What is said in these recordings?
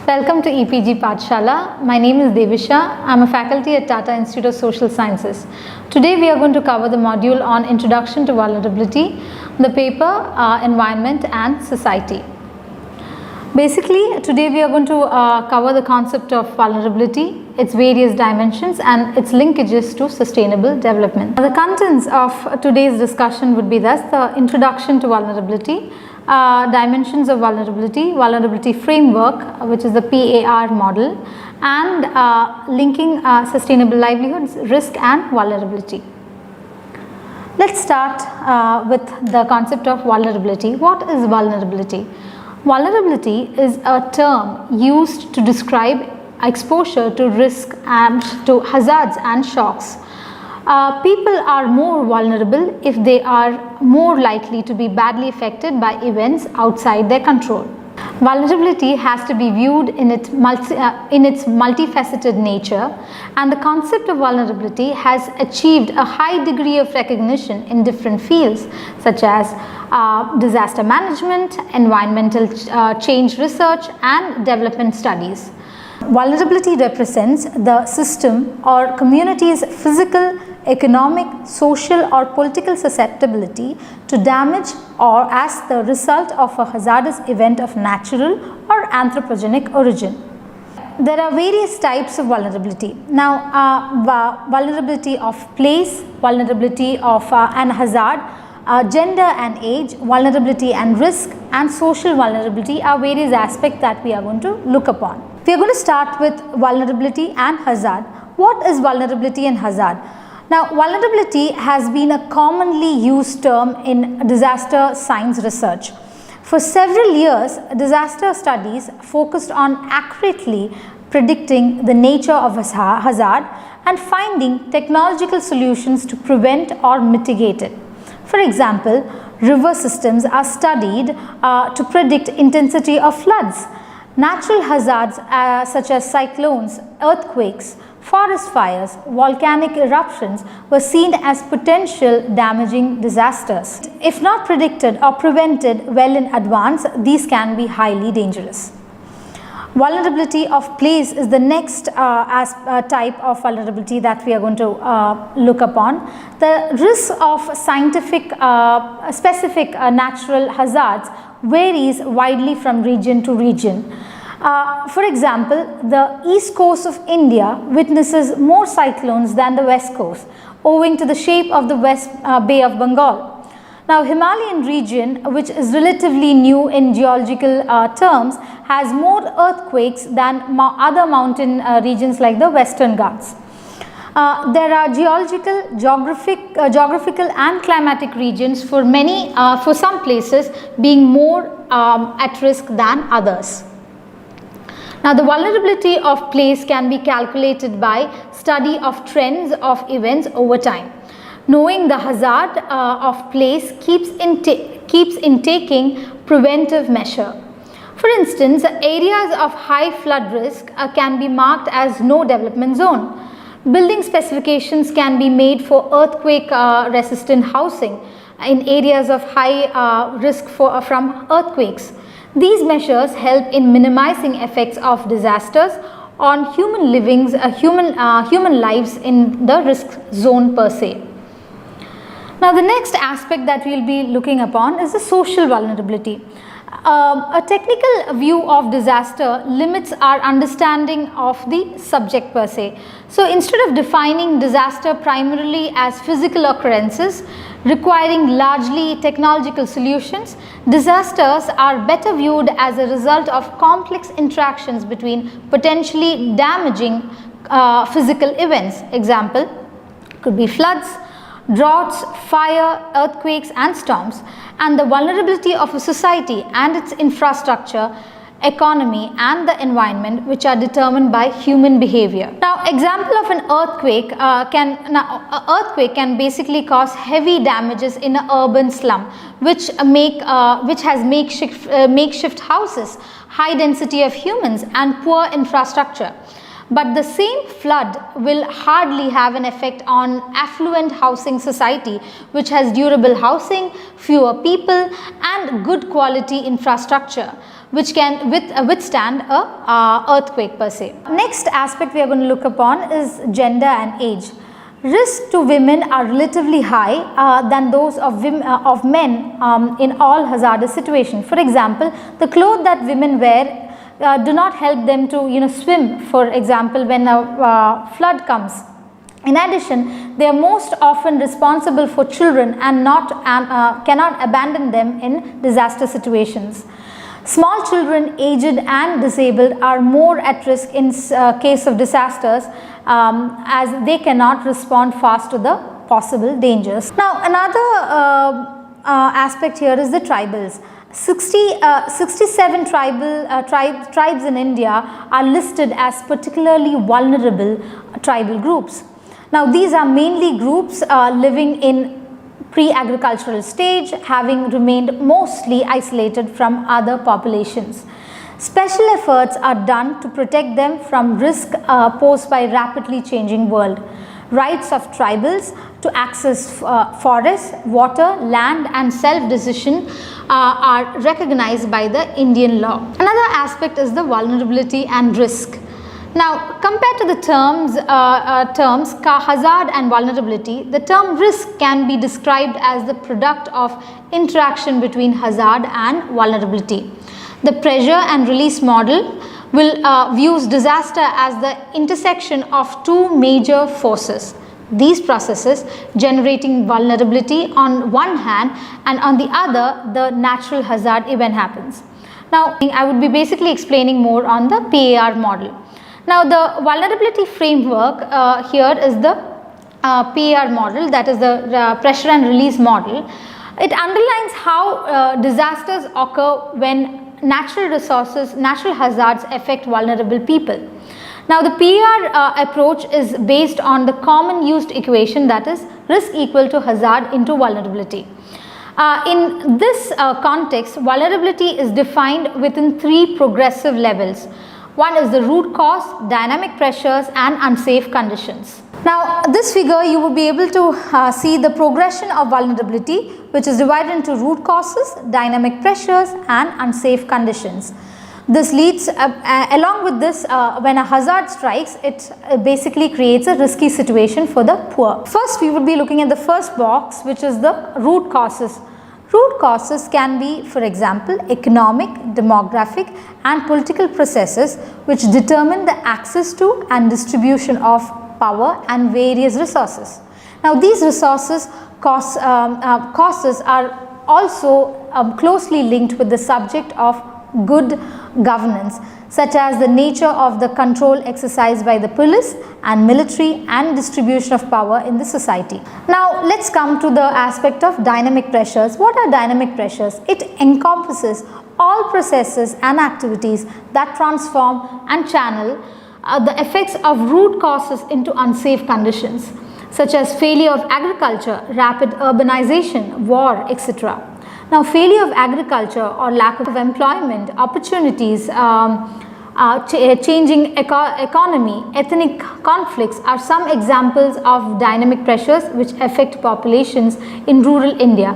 Welcome to EPG Pathshala. My name is Devisha. I am a faculty at Tata Institute of Social Sciences. Today we are going to cover the module on Introduction to Vulnerability, the paper Environment and Society. Basically, today we are going to cover the concept of vulnerability, its various dimensions and its linkages to sustainable development. The contents of today's discussion would be thus: the introduction to vulnerability, dimensions of vulnerability, vulnerability framework, which is the PAR model, and linking sustainable livelihoods, risk and vulnerability. Let's start with the concept of vulnerability. What is vulnerability? Vulnerability is a term used to describe exposure to risk and to hazards and shocks. People are more vulnerable if they are more likely to be badly affected by events outside their control. Vulnerability has to be viewed in its multifaceted nature, and the concept of vulnerability has achieved a high degree of recognition in different fields such as disaster management, environmental change research and development studies. Vulnerability represents the system or community's physical, economic, social or political susceptibility to damage or as the result of a hazardous event of natural or anthropogenic origin. There are various types of vulnerability. Now, vulnerability of place, vulnerability of an hazard, gender and age, vulnerability and risk, and social vulnerability are various aspects that we are going to look upon. We are going to start with vulnerability and hazard. What is vulnerability and hazard? Now, vulnerability has been a commonly used term in disaster science research. For several years, disaster studies focused on accurately predicting the nature of a hazard and finding technological solutions to prevent or mitigate it. For example, river systems are studied to predict intensity of floods. Natural hazards such as cyclones, earthquakes, forest fires, volcanic eruptions were seen as potential damaging disasters. If not predicted or prevented well in advance, these can be highly dangerous. Vulnerability of place is the next type of vulnerability that we are going to look upon. The risk of specific natural hazards varies widely from region to region. For example, the east coast of India witnesses more cyclones than the west coast, owing to the shape of the West Bay of Bengal. Now, Himalayan region, which is relatively new in geological terms, has more earthquakes than other mountain regions like the Western Ghats. There are geographical and climatic regions for some places being more at risk than others. Now, the vulnerability of place can be calculated by study of trends of events over time. Knowing the hazard of place keeps in taking preventive measure. For instance, areas of high flood risk can be marked as no development zone. Building specifications can be made for earthquake resistant housing in areas of high risk from earthquakes. These measures help in minimizing effects of disasters on human lives in the risk zone per se. Now, the next aspect that we will be looking upon is the social vulnerability. A technical view of disaster limits our understanding of the subject per se. So, instead of defining disaster primarily as physical occurrences requiring largely technological solutions, disasters are better viewed as a result of complex interactions between potentially damaging physical events. Example could be floods, droughts, fire, earthquakes and storms, and the vulnerability of a society and its infrastructure, economy and the environment, which are determined by human behavior. Now, example of an earthquake can basically cause heavy damages in an urban slum, which has makeshift houses, high density of humans and poor infrastructure. but the same flood will hardly have an effect on affluent housing society which has durable housing, fewer people and good quality infrastructure which can withstand a earthquake per se. Next aspect we are going to look upon is gender and age. Risks to women are relatively high than those of men in all hazardous situations. For example, the clothes that women wear do not help them to swim, for example, when a flood comes. In addition, they are most often responsible for children and cannot abandon them in disaster situations. Small children, aged and disabled are more at risk in case of disasters as they cannot respond fast to the possible dangers. Now, another aspect here is the tribals. 67 tribes in India are listed as particularly vulnerable tribal groups. Now, these are mainly groups living in pre-agricultural stage, having remained mostly isolated from other populations. Special efforts are done to protect them from risk posed by rapidly changing world. Rights of tribals to access forests, water, land and self-decision are recognized by the Indian law. Another aspect is the vulnerability and risk. Now, compared to the terms hazard and vulnerability, the term risk can be described as the product of interaction between hazard and vulnerability. The pressure and release model views disaster as the intersection of two major forces. These processes generating vulnerability on one hand and on the other the natural hazard event happens. Now, I would be basically explaining more on the PAR model. Now, the vulnerability framework here is the PAR model, that is the pressure and release model. It underlines how disasters occur when natural hazards affect vulnerable people. Now, the PAR approach is based on the common used equation, that is risk equal to hazard into vulnerability. In this context, vulnerability is defined within three progressive levels. One is the root cause, dynamic pressures and unsafe conditions. Now, this figure you will be able to see the progression of vulnerability, which is divided into root causes, dynamic pressures and unsafe conditions. This leads along with this, when a hazard strikes, it basically creates a risky situation for the poor. First, we would be looking at the first box, which is the root causes. Root causes can be, for example, economic, demographic and political processes which determine the access to and distribution of power and various resources. Now, these resources causes are also closely linked with the subject of good governance, such as the nature of the control exercised by the police and military and distribution of power in the society. Now, let's come to the aspect of dynamic pressures. What are dynamic pressures? It encompasses all processes and activities that transform and channel the effects of root causes into unsafe conditions, such as failure of agriculture, rapid urbanization, war, etc. Now, failure of agriculture or lack of employment, opportunities, changing economy, ethnic conflicts are some examples of dynamic pressures which affect populations in rural India,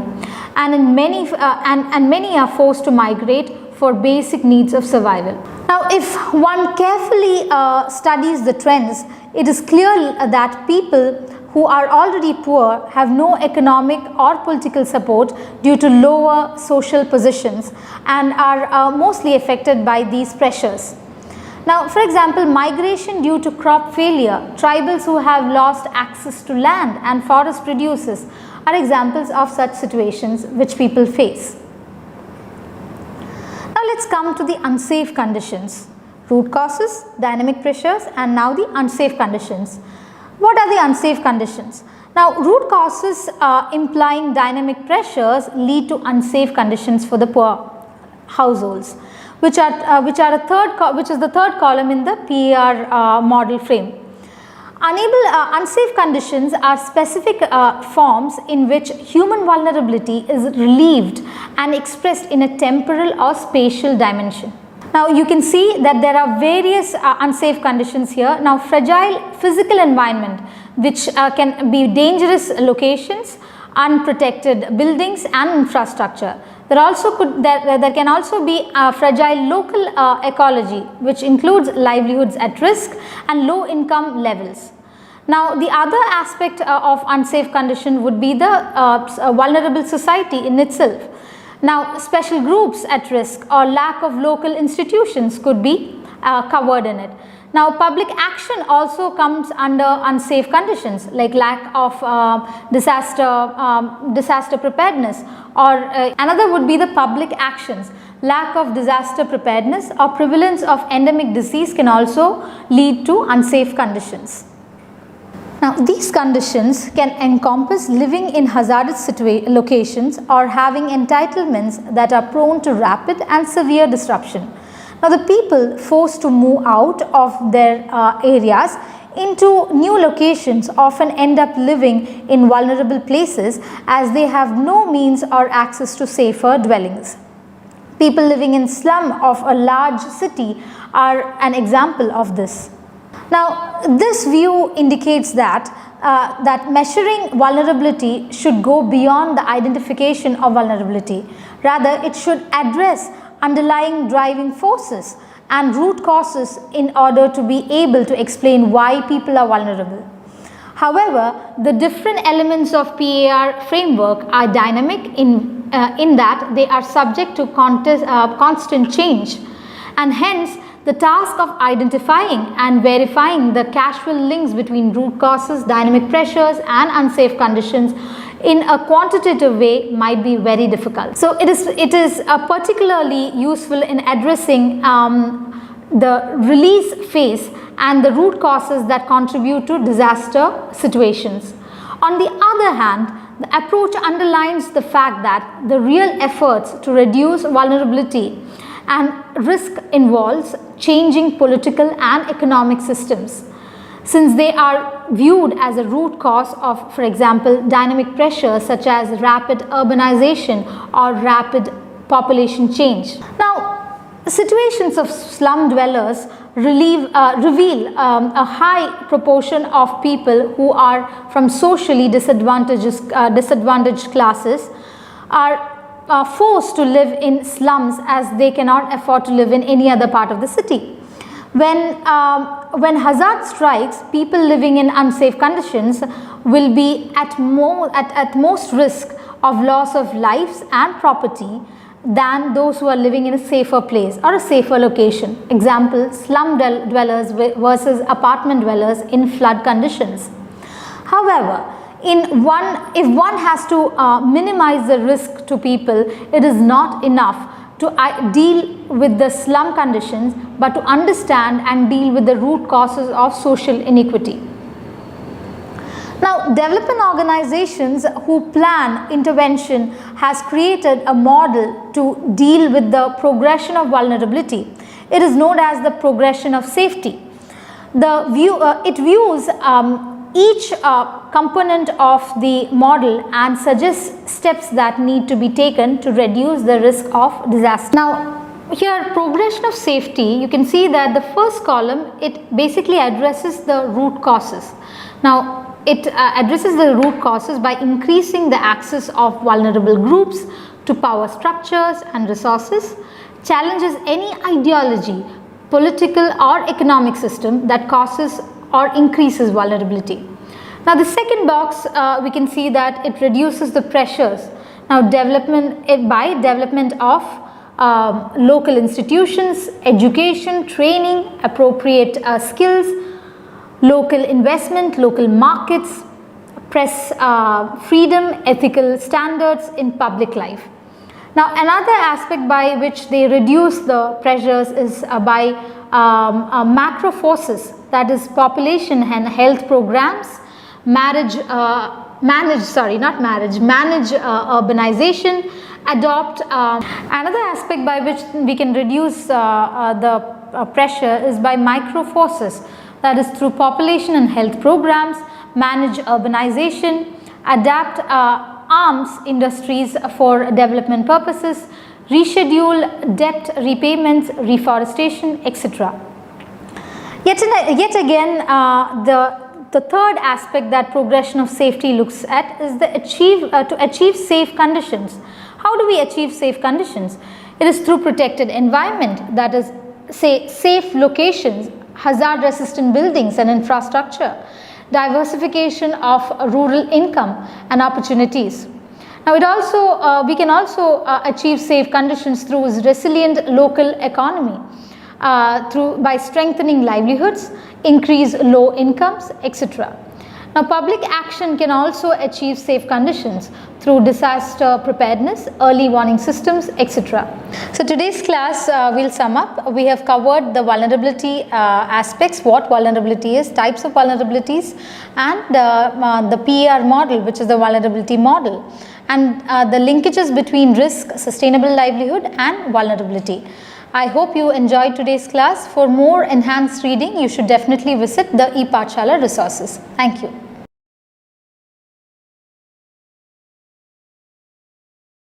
and many are forced to migrate for basic needs of survival. Now, if one carefully studies the trends, it is clear that people who are already poor have no economic or political support due to lower social positions and are mostly affected by these pressures. Now, for example, migration due to crop failure, tribals who have lost access to land and forest produces are examples of such situations which people face. Now, let's come to the unsafe conditions. Root causes, dynamic pressures and now the unsafe conditions. What are the unsafe conditions? Now, root causes implying dynamic pressures lead to unsafe conditions for the poor households, which is the third column in the PAR model frame. Unsafe conditions are specific forms in which human vulnerability is relieved and expressed in a temporal or spatial dimension. Now you can see that there are various unsafe conditions here. Now fragile physical environment, which can be dangerous locations, unprotected buildings and infrastructure. There can also be a fragile local ecology, which includes livelihoods at risk and low income levels. Now the other aspect of unsafe condition would be the vulnerable society in itself. Now special groups at risk or lack of local institutions could be covered in it. Now public action also comes under unsafe conditions, like lack of disaster preparedness, or another would be the public actions. Lack of disaster preparedness or prevalence of endemic disease can also lead to unsafe conditions. Now these conditions can encompass living in hazardous locations or having entitlements that are prone to rapid and severe disruption. Now the people forced to move out of their areas into new locations often end up living in vulnerable places, as they have no means or access to safer dwellings. People living in slum of a large city are an example of this. Now this view indicates that measuring vulnerability should go beyond the identification of vulnerability. Rather, it should address underlying driving forces and root causes in order to be able to explain why people are vulnerable. However, the different elements of PAR framework are dynamic in that they are subject to constant change, and hence the task of identifying and verifying the causal links between root causes, dynamic pressures and unsafe conditions in a quantitative way might be very difficult. So it is particularly useful in addressing the release phase and the root causes that contribute to disaster situations. On the other hand, the approach underlines the fact that the real efforts to reduce vulnerability and risk involves changing political and economic systems, since they are viewed as a root cause of, for example, dynamic pressures such as rapid urbanization or rapid population change. Now, situations of slum dwellers reveal a high proportion of people who are from socially disadvantaged classes are forced to live in slums, as they cannot afford to live in any other part of the city. When hazard strikes, people living in unsafe conditions will be at most risk of loss of lives and property than those who are living in a safer place or a safer location. Example, slum dwellers versus apartment dwellers in flood conditions. However, if one has to minimize the risk to people, it is not enough to deal with the slum conditions, but to understand and deal with the root causes of social inequity. Now, development organizations who plan intervention has created a model to deal with the progression of vulnerability. It is known as the progression of safety. It views each component of the model and suggests steps that need to be taken to reduce the risk of disaster. Now, here progression of safety, you can see that the first column, it basically addresses the root causes. Now, it addresses the root causes by increasing the access of vulnerable groups to power structures and resources, challenges any ideology, political or economic system that causes or increases vulnerability. Now the second box, we can see that it reduces the pressures. Now by development of local institutions, education, training, appropriate skills, local investment, local markets, press freedom, ethical standards in public life. Now another aspect by which they reduce the pressures is by macro forces, that is population and health programs, manage urbanization, adopt. Another aspect by which we can reduce the pressure is by micro forces, that is through population and health programs, manage urbanization, adapt arms industries for development purposes, reschedule debt repayments, reforestation, etc. Yet again, the third aspect that progression of safety looks at is to achieve safe conditions. How do we achieve safe conditions? It is through protected environment, that is, say, safe locations, hazard resistant buildings and infrastructure, diversification of rural income and opportunities. Now, we can also achieve safe conditions through resilient local economy, by strengthening livelihoods, increase low incomes, etc. Now, public action can also achieve safe conditions through disaster preparedness, early warning systems, etc. So, today's class will sum up. We have covered the vulnerability aspects, what vulnerability is, types of vulnerabilities, and the PER model, which is the vulnerability model, and the linkages between risk, sustainable livelihood, and vulnerability. I hope you enjoyed today's class. For more enhanced reading, you should definitely visit the ePathshala resources. Thank you.